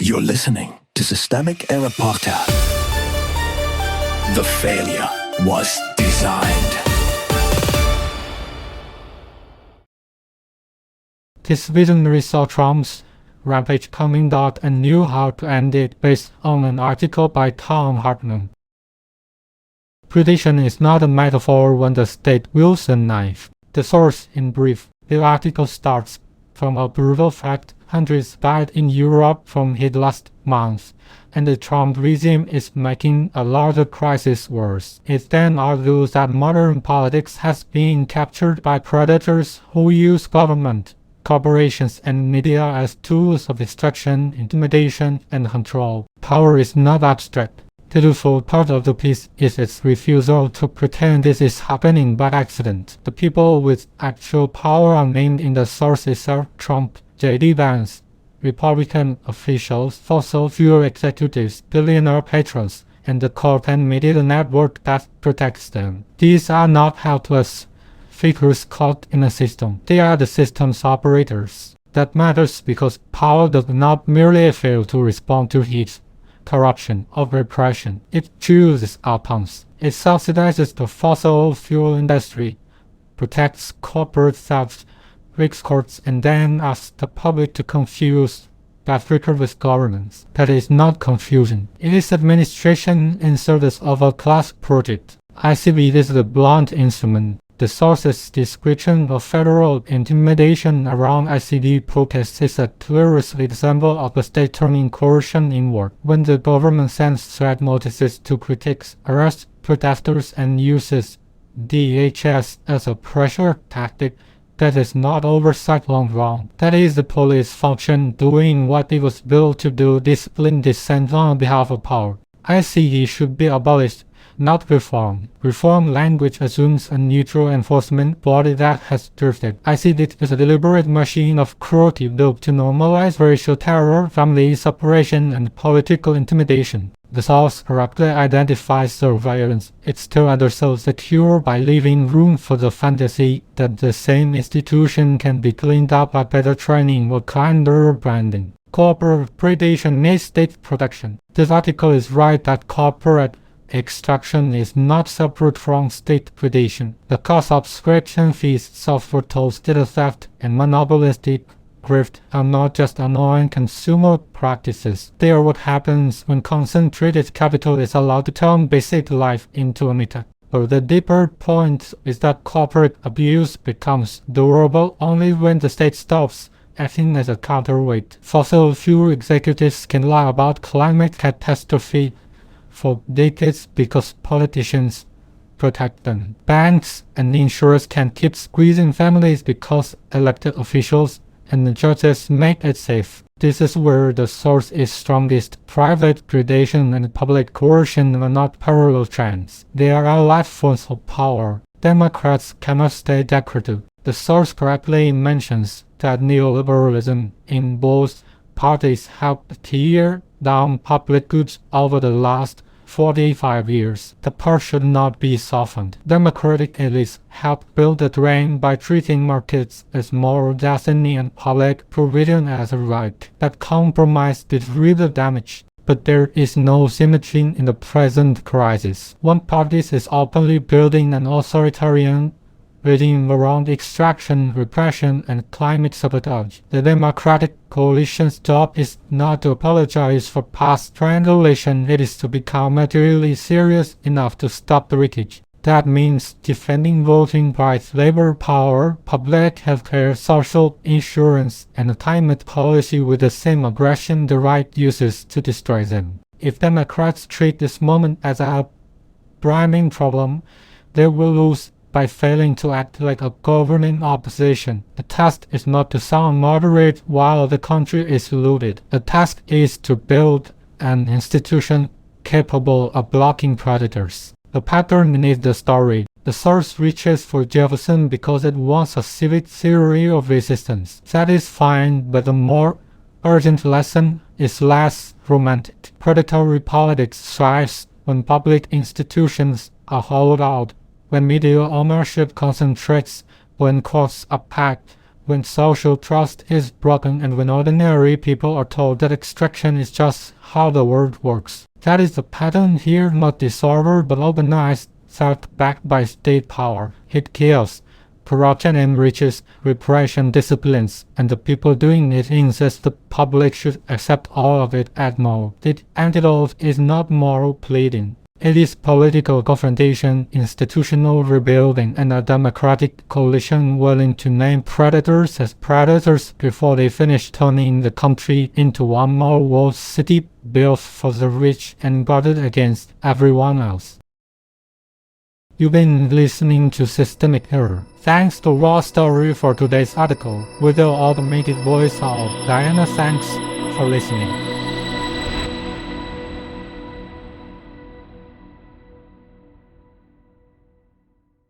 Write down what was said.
You're listening to Systemic Era Podcast. The failure was designed. This visionary saw Trump's rampage coming out and knew how to end it based on an article by Tom Hartman. Predation is not a metaphor when the state wields a knife. The source in brief, the article starts from a brutal fact: hundreds died in Europe from heat last month, and the Trump regime is making a larger crisis worse. It then argues that modern politics has been captured by predators who use government, corporations, and media as tools of distraction, intimidation, and control. Power is not abstract. The useful part of the piece is its refusal to pretend this is happening by accident. The people with actual power are named in the sources are Trump, J.D. Vance, Republican officials, fossil fuel executives, billionaire patrons, and the corporate media network that protects them. These are not helpless figures caught in a system. They are the system's operators. That matters because power does not merely fail to respond to heat, corruption, or repression. It chooses outcomes. It subsidizes the fossil fuel industry, protects corporate theft, rigs courts, and then asks the public to confuse that figure with governance. That is not confusion. It is administration in service of a class project. ICB is the blunt instrument. The source's description of federal intimidation around ICD protests is a clearest example of the state turning coercion inward. When the government sends threat notices to critics, arrests protesters, and uses DHS as a pressure tactic, that is not oversight gone wrong. That is the police function doing what it was built to do: discipline dissent on behalf of power. ICE should be abolished, not reform. Reform language assumes a neutral enforcement body that has drifted. ICD is a deliberate machine of cruelty built to normalize racial terror, family separation, and political intimidation. The source correctly identifies the violence. It still undersells the cure by leaving room for the fantasy that the same institution can be cleaned up by better training or kinder branding. Corporate predation needs state protection. This article is right that corporate extraction is not separate from state predation. The cost of subscription fees, software tolls, data theft, and monopolistic grift are not just annoying consumer practices. They are what happens when concentrated capital is allowed to turn basic life into a meta. But the deeper point is that corporate abuse becomes durable only when the state stops acting as a counterweight. Fossil fuel executives can lie about climate catastrophe for decades because politicians protect them. Banks and insurers can keep squeezing families because elected officials and the judges make it safe. This is where the source is strongest. Private predation and public coercion are not parallel trends. They are life forms of power. Democrats cannot stay decorative. The source correctly mentions that neoliberalism in both parties helped tear down public goods over the last 45 years. The part should not be softened. Democratic elites helped build the drain by treating markets as moral destiny and public provision as a right. That compromise did real damage. But there is no symmetry in the present crisis. One party is openly building an authoritarian regime around extraction, repression, and climate sabotage. The Democratic coalition's job is not to apologize for past triangulation, it is to become materially serious enough to stop the wreckage. That means defending voting rights, labor power, public healthcare, social insurance, and climate policy with the same aggression the right uses to destroy them. If Democrats treat this moment as a brimming problem, they will lose by failing to act like a governing opposition. The task is not to sound moderate while the country is looted. The task is to build an institution capable of blocking predators. The pattern is the story. The source reaches for Jefferson because it wants a civic theory of resistance. That is fine, but the more urgent lesson is less romantic. Predatory politics thrives when public institutions are hollowed out, when media ownership concentrates, when courts are packed, when social trust is broken and when ordinary people are told that extraction is just how the world works. That is the pattern here, not disorder but organized theft backed by state power. It kills. Corruption enriches, repression disciplines, and the people doing it insist the public should accept all of it at more. The antidote is not moral pleading. It is political confrontation, institutional rebuilding, and a democratic coalition willing to name predators as predators before they finish turning the country into one more walled city built for the rich and guarded against everyone else. You've been listening to Systemic Error. Thanks to Raw Story for today's article, with the automated voice of Diana. Thanks for listening.